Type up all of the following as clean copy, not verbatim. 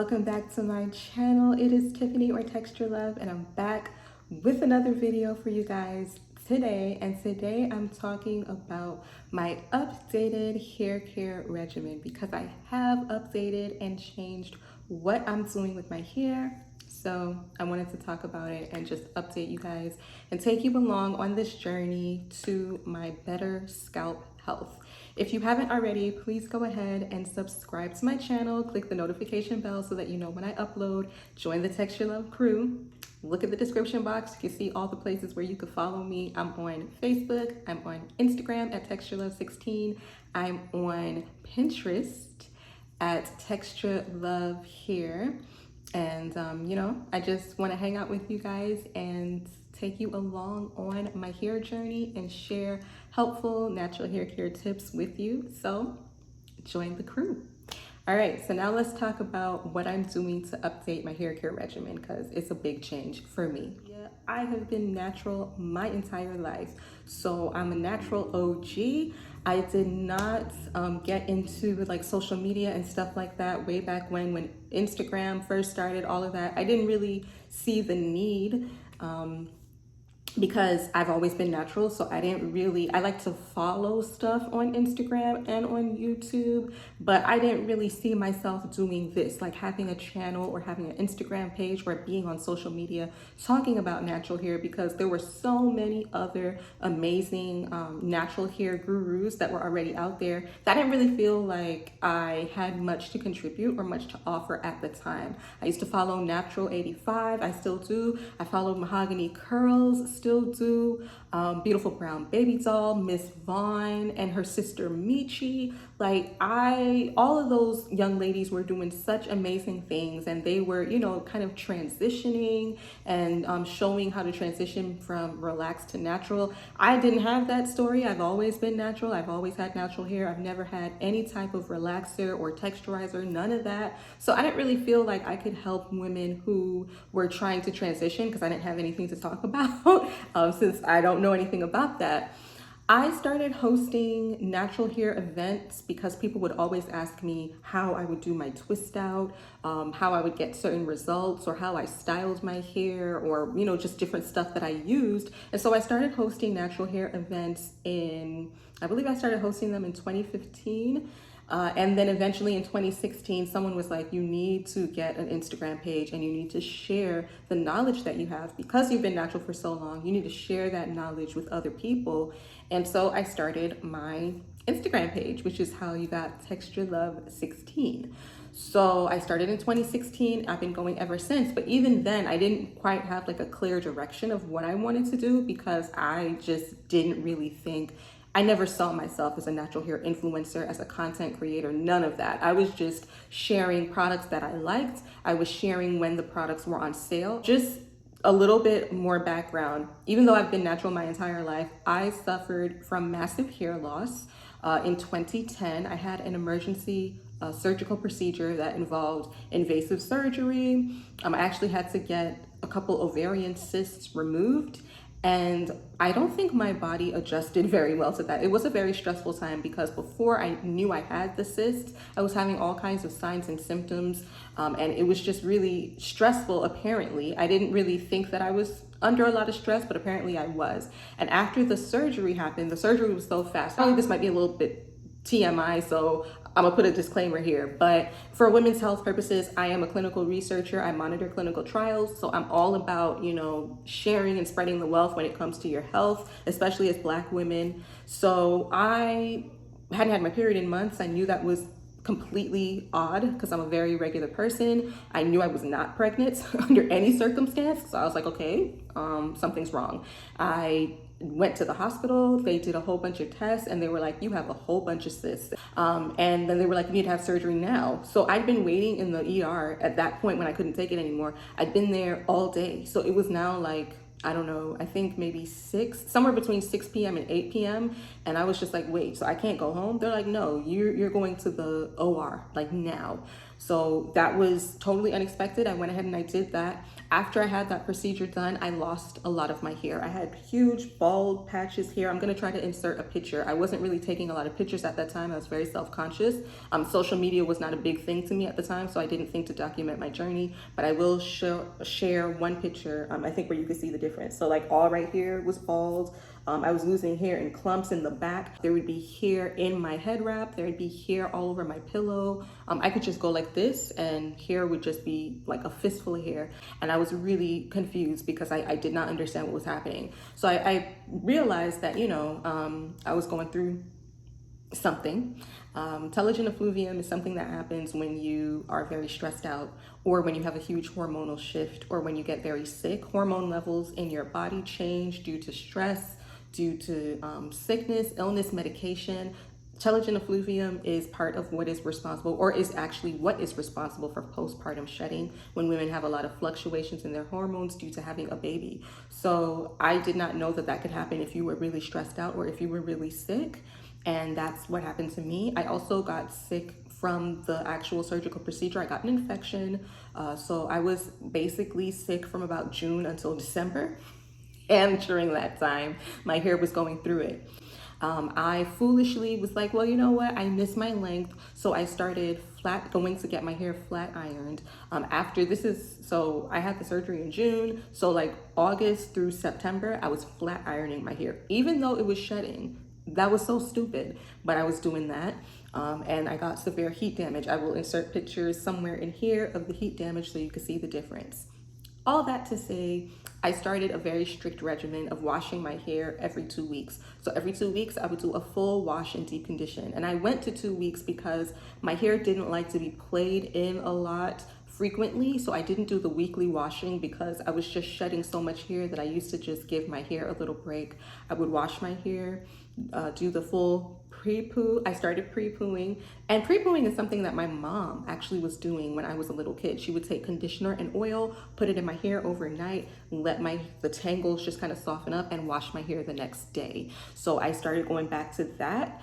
welcome back to my channel. It is Tiffany or Texture Love, and I'm back with another video for you guys today. And today I'm talking about my updated hair care regimen because I have updated and changed what I'm doing with my hair. So I wanted to talk about it and just update you guys and take you along on this journey to my better scalp health. If you haven't already, please go ahead and subscribe to my channel. Click the notification bell so that you know when I upload. Join the Texture Love crew. Look at the description box. You can see all the places where you can follow me. I'm on Facebook. I'm on Instagram at TextureLove16. I'm on Pinterest at Texture Love Hair. And, I just want to hang out with you guys and take you along on my hair journey and share helpful natural hair care tips with you. So join the crew. All right, so now let's talk about what I'm doing to update my hair care regimen because it's a big change for me. Yeah, I have been natural my entire life. So I'm a natural OG. I did not get into like social media and stuff like that way back when Instagram first started, all of that. I didn't really see the need because I've always been natural. So I like to follow stuff on Instagram and on YouTube, but I didn't really see myself doing this, like having a channel or having an Instagram page or being on social media talking about natural hair, because there were so many other amazing natural hair gurus that were already out there that I didn't really feel like I had much to contribute or much to offer at the time. I used to follow Natural 85, I still do. I followed Mahogany Kurls, still do. Beautiful Brown Baby Doll, Miss Vaughn, and her sister Michi. Like all of those young ladies were doing such amazing things, and they were, kind of transitioning and showing how to transition from relaxed to natural. I didn't have that story. I've always been natural. I've always had natural hair. I've never had any type of relaxer or texturizer, none of that. So I didn't really feel like I could help women who were trying to transition because I didn't have anything to talk about since I don't know anything about that. I started hosting natural hair events because people would always ask me how I would do my twist out, how I would get certain results, or how I styled my hair, or, just different stuff that I used. And so I started hosting natural hair events I believe I started hosting them in 2015. And then eventually in 2016, someone was like, you need to get an Instagram page and you need to share the knowledge that you have. Because you've been natural for so long, you need to share that knowledge with other people. And so I started my Instagram page, which is how you got Texture Love 16. So I started in 2016. I've been going ever since. But even then, I didn't quite have like a clear direction of what I wanted to do because I just didn't really think. I never saw myself as a natural hair influencer, as a content creator, none of that. I was just sharing products that I liked. I was sharing when the products were on sale. Just a little bit more background. Even though I've been natural my entire life, I suffered from massive hair loss. In 2010, I had an emergency surgical procedure that involved invasive surgery. I actually had to get a couple ovarian cysts removed. And I don't think my body adjusted very well to that. It was a very stressful time because before I knew I had the cysts, I was having all kinds of signs and symptoms. And it was just really stressful, apparently. I didn't really think that I was under a lot of stress, but apparently I was. And after the surgery happened, the surgery was so fast. Probably this might be a little bit TMI, so I'm gonna put a disclaimer here, but for women's health purposes, I am a clinical researcher. I monitor clinical trials. So I'm all about, sharing and spreading the wealth when it comes to your health, especially as Black women. So I hadn't had my period in months. I knew that was completely odd because I'm a very regular person. I knew I was not pregnant under any circumstance. So I was like, okay, something's wrong. I went to the hospital, they did a whole bunch of tests, and they were like, you have a whole bunch of cysts. And then they were like, you need to have surgery now. So I'd been waiting in the ER at that point when I couldn't take it anymore. I'd been there all day. So it was now like, I don't know, I think maybe somewhere between 6 p.m. and 8 p.m. And I was just like, wait, so I can't go home? They're like, no, you're going to the OR, like now. So that was totally unexpected. I went ahead and I did that. After I had that procedure done, I lost a lot of my hair. I had huge bald patches here. I'm gonna try to insert a picture. I wasn't really taking a lot of pictures at that time. I was very self-conscious. Social media was not a big thing to me at the time, so I didn't think to document my journey, but I will share one picture, I think, where you can see the difference. So like all right here was bald. I was losing hair in clumps in the back. There would be hair in my head wrap. There would be hair all over my pillow. I could just go like this and hair would just be like a fistful of hair. And I was really confused because I did not understand what was happening. So I realized that, you know, I was going through something. Telogen effluvium is something that happens when you are very stressed out, or when you have a huge hormonal shift, or when you get very sick. Hormone levels in your body change due to stress, due to sickness, illness, medication. Telogen effluvium is part of what is responsible, or is actually what is responsible for postpartum shedding, when women have a lot of fluctuations in their hormones due to having a baby. So I did not know that that could happen if you were really stressed out or if you were really sick. And that's what happened to me. I also got sick from the actual surgical procedure. I got an infection. So I was basically sick from about June until December. And during that time, my hair was going through it. I foolishly was like, well, you know what? I miss my length. So I started going to get my hair flat ironed. So I had the surgery in June. So like August through September, I was flat ironing my hair, even though it was shedding. That was so stupid, but I was doing that. And I got severe heat damage. I will insert pictures somewhere in here of the heat damage so you can see the difference. All that to say, I started a very strict regimen of washing my hair every 2 weeks. So every 2 weeks, I would do a full wash and deep condition. And I went to 2 weeks because my hair didn't like to be played in a lot frequently. So I didn't do the weekly washing because I was just shedding so much hair that I used to just give my hair a little break. I would wash my hair, do the full pre-poo. I started pre-pooing, and pre-pooing is something that my mom actually was doing when I was a little kid. She would take conditioner and oil, put it in my hair overnight, let the tangles just kind of soften up, and wash my hair the next day. So I started going back to that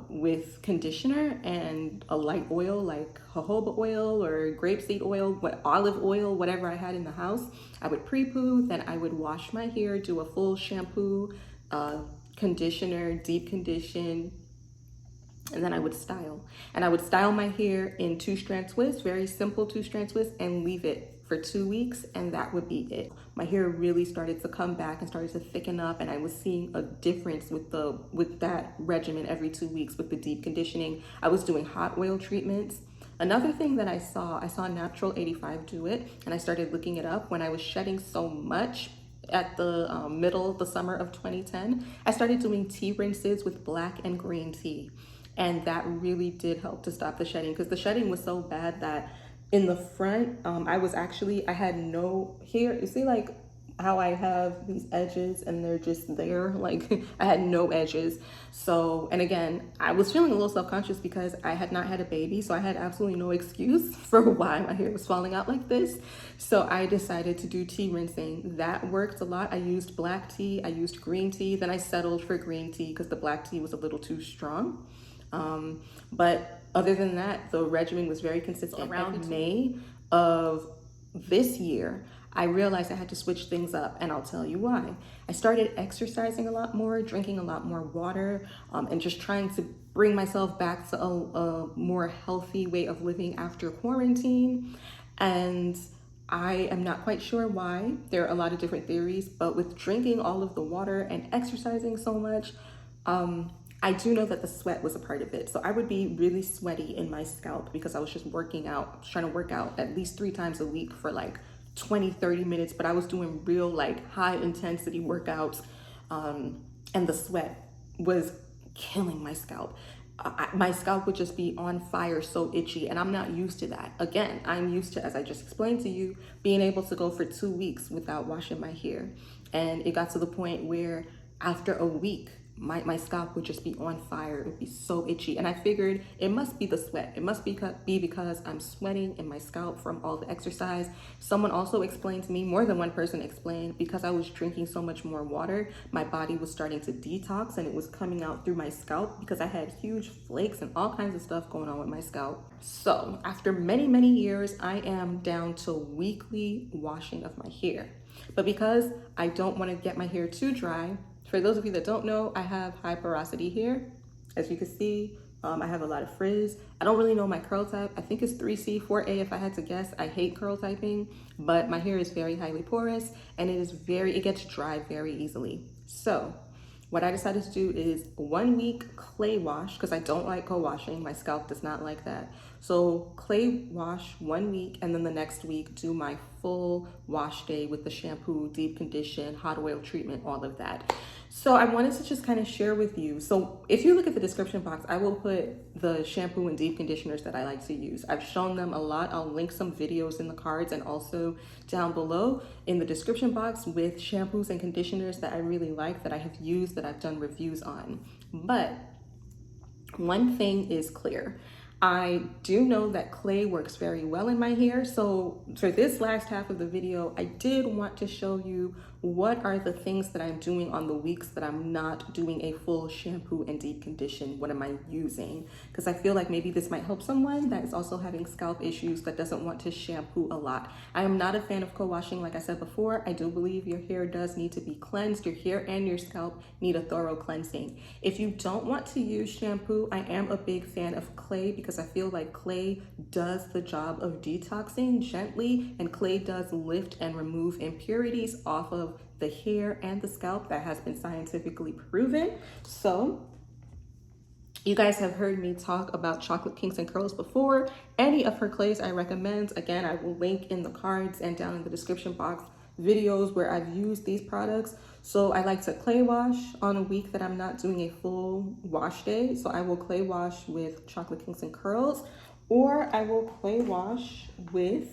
with conditioner and a light oil like jojoba oil or grapeseed oil, olive oil, whatever I had in the house. I would pre-poo, then I would wash my hair, do a full shampoo, conditioner, deep condition, and then I would style. And I would style my hair in 2-strand twists, very simple 2-strand twists, and leave it for 2 weeks, and that would be it. My hair really started to come back and started to thicken up, and I was seeing a difference with that regimen every 2 weeks with the deep conditioning. I was doing hot oil treatments. Another thing that I saw Natural 85 do it, and I started looking it up when I was shedding so much. At the middle of the summer of 2010, I started doing tea rinses with black and green tea. And that really did help to stop the shedding, because the shedding was so bad that in the front, I had no hair. You see like how I have these edges and they're just there, like I had no edges. So, and again, I was feeling a little self-conscious because I had not had a baby, so I had absolutely no excuse for why my hair was falling out like this. So I decided to do tea rinsing. That worked a lot. I used black tea, I used green tea, then I settled for green tea because the black tea was a little too strong. But other than that, the regimen was very consistent. Around May of this year, I realized I had to switch things up, and I'll tell you why. I started exercising a lot more, drinking a lot more water, and just trying to bring myself back to a more healthy way of living after quarantine. And I am not quite sure why. There are a lot of different theories, but with drinking all of the water and exercising so much, I do know that the sweat was a part of it. So I would be really sweaty in my scalp because I was just working out. I was trying to work out at least 3 times a week for like 20-30 minutes, but I was doing real like high intensity workouts, and the sweat was killing my scalp. My scalp would just be on fire, so itchy, and I'm not used to that. Again, I'm used to, as I just explained to you, being able to go for 2 weeks without washing my hair. And it got to the point where after a week, my scalp would just be on fire. It would be so itchy. And I figured it must be the sweat. It must be because I'm sweating in my scalp from all the exercise. Someone also explained to me, more than one person explained, because I was drinking so much more water, my body was starting to detox and it was coming out through my scalp because I had huge flakes and all kinds of stuff going on with my scalp. So after many, many years, I am down to weekly washing of my hair. But because I don't want to get my hair too dry, for those of you that don't know, I have high porosity hair. As you can see, I have a lot of frizz. I don't really know my curl type. I think it's 3C, 4A if I had to guess. I hate curl typing, but my hair is very highly porous and it gets dry very easily. So what I decided to do is 1 week clay wash, because I don't like co-washing. My scalp does not like that. So clay wash 1 week, and then the next week do my full wash day with the shampoo, deep condition, hot oil treatment, all of that. So I wanted to just kind of share with you. So if you look at the description box, I will put the shampoo and deep conditioners that I like to use. I've shown them a lot. I'll link some videos in the cards and also down below in the description box with shampoos and conditioners that I really like, that I have used, that I've done reviews on. But one thing is clear. I do know that clay works very well in my hair. So for this last half of the video, I did want to show you what are the things that I'm doing on the weeks that I'm not doing a full shampoo and deep condition. What am I using? Because I feel like maybe this might help someone that is also having scalp issues that doesn't want to shampoo a lot. I am not a fan of co-washing. Like I said before, I do believe your hair does need to be cleansed. Your hair and your scalp need a thorough cleansing. If you don't want to use shampoo, I am a big fan of clay because I feel like clay does the job of detoxing gently, and clay does lift and remove impurities off of the hair and the scalp. That has been scientifically proven. So you guys have heard me talk about Chocolate Kinks and Kurls before. Any of her clays I recommend. Again, I will link in the cards and down in the description box videos where I've used these products. So I like to clay wash on a week that I'm not doing a full wash day. So I will clay wash with Chocolate Kinks and Kurls, or I will clay wash with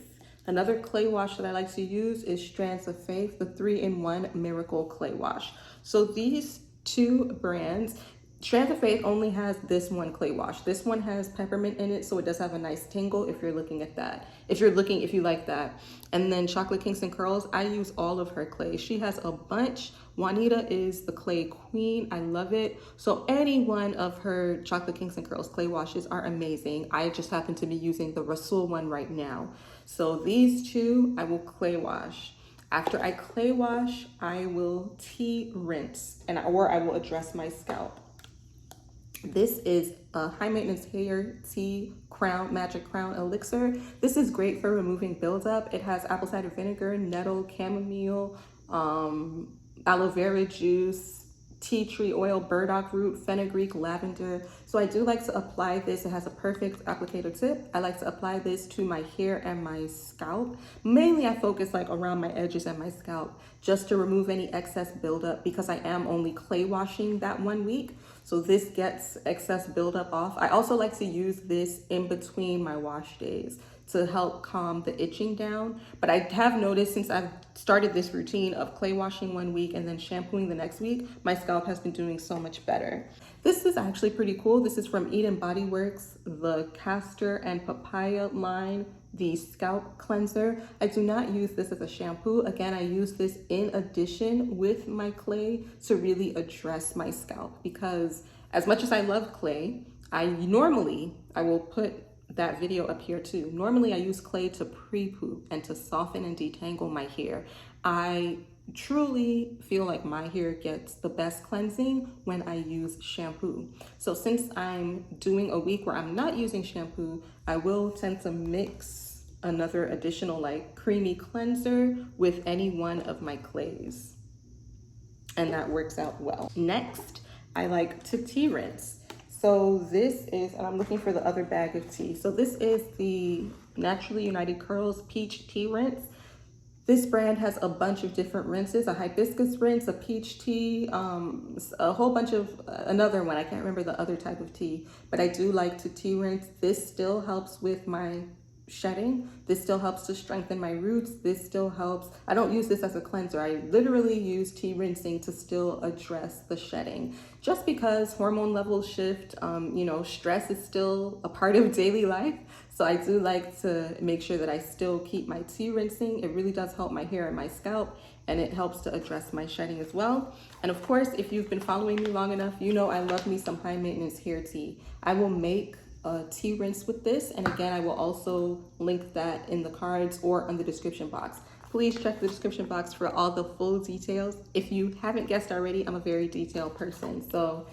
another clay wash that I like to use is Strands of Faith, the 3-in-1 Miracle Clay Wash. So these two brands, Strands of Faith only has this one clay wash. This one has peppermint in it, so it does have a nice tingle if you're looking at that. If you like that. And then Chocolate Kinks and Kurls, I use all of her clays. She has a bunch. Juanita is the clay queen. I love it. So any one of her Chocolate Kinks and Kurls clay washes are amazing. I just happen to be using the Rasul one right now. So these two, I will clay wash. After I clay wash, I will tea rinse, or I will address my scalp. This is a high maintenance hair tea crown, magic crown elixir. This is great for removing buildup. It has apple cider vinegar, nettle, chamomile, aloe vera juice, tea tree oil, burdock root, fenugreek, lavender. So I do like to apply this. It has a perfect applicator tip. I like to apply this to my hair and my scalp. Mainly I focus like around my edges and my scalp just to remove any excess buildup because I am only clay washing that 1 week. So this gets excess buildup off. I also like to use this in between my wash days to help calm the itching down. But I have noticed since I've started this routine of clay washing 1 week and then shampooing the next week, my scalp has been doing so much better. This is actually pretty cool. This is from Bodyworks, the Castor and Papaya line, the scalp cleanser. I do not use this as a shampoo. Again, I use this in addition with my clay to really address my scalp, because as much as I love clay, I will put that video up here too. Normally I use clay to pre-poo and to soften and detangle my hair. I truly feel like my hair gets the best cleansing when I use shampoo. So since I'm doing a week where I'm not using shampoo, I will tend to mix another additional like creamy cleanser with any one of my clays. And that works out well. Next, I like to tea rinse. So this is, and I'm looking for the other bag of tea. So this is the Naturally United Kurls Peach Tea Rinse. This brand has a bunch of different rinses, a hibiscus rinse, a peach tea, a whole bunch of, another one. I can't remember the other type of tea, but I do like to tea rinse. This still helps with my shedding. This still helps to strengthen my roots. This still helps. I don't use this as a cleanser. I literally use tea rinsing to still address the shedding. Just because hormone levels shift, you know, stress is still a part of daily life. So I do like to make sure that I still keep my tea rinsing. It really does help my hair and my scalp, and it helps to address my shedding as well. And of course, if you've been following me long enough, you know I love me some high maintenance hair tea. I will make a tea rinse with this, and again, I will also link that in the cards or on the description box. Please check the description box for all the full details. If you haven't guessed already, I'm a very detailed person, so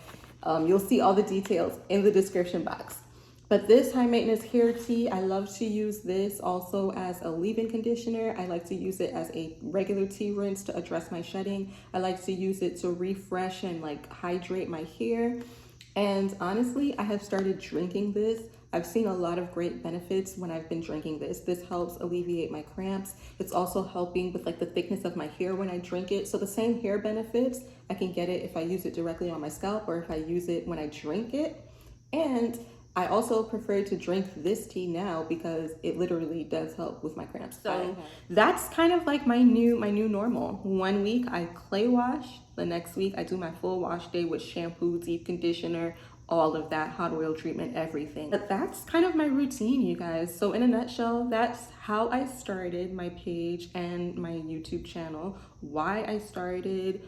you'll see all the details in the description box. But this high maintenance hair tea, I love to use this also as a leave-in conditioner. I like to use it as a regular tea rinse to address my shedding. I like to use it to refresh and like hydrate my hair. And honestly, I have started drinking this. I've seen a lot of great benefits when I've been drinking this. This helps alleviate my cramps. It's also helping with like the thickness of my hair when I drink it. So the same hair benefits, I can get it if I use it directly on my scalp or if I use it when I drink it. And I also prefer to drink this tea now because it literally does help with my cramps. So that's kind of like my new normal. 1 week I clay wash, the next week I do my full wash day with shampoo, deep conditioner, all of that, hot oil treatment, everything. But that's kind of my routine, you guys. So in a nutshell, that's how I started my page and my YouTube channel, why I started,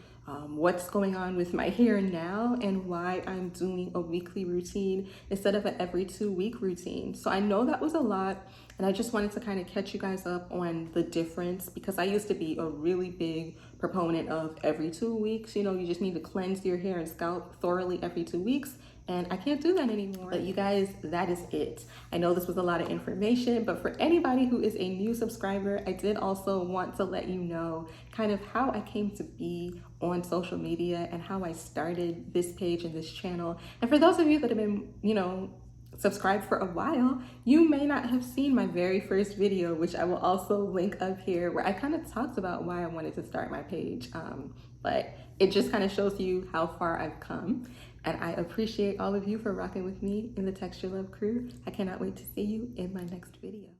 what's going on with my hair now, and why I'm doing a weekly routine instead of an every 2 week routine. So I know that was a lot, and I just wanted to kind of catch you guys up on the difference, because I used to be a really big proponent of every 2 weeks. You know, you just need to cleanse your hair and scalp thoroughly every 2 weeks. And I can't do that anymore. But you guys, that is it. I know this was a lot of information, but for anybody who is a new subscriber, I did also want to let you know kind of how I came to be on social media and how I started this page and this channel. And for those of you that have been, you know, subscribed for a while, you may not have seen my very first video, which I will also link up here, where I kind of talked about why I wanted to start my page. But it just kind of shows you how far I've come. And I appreciate all of you for rocking with me in the Texture Love crew. I cannot wait to see you in my next video.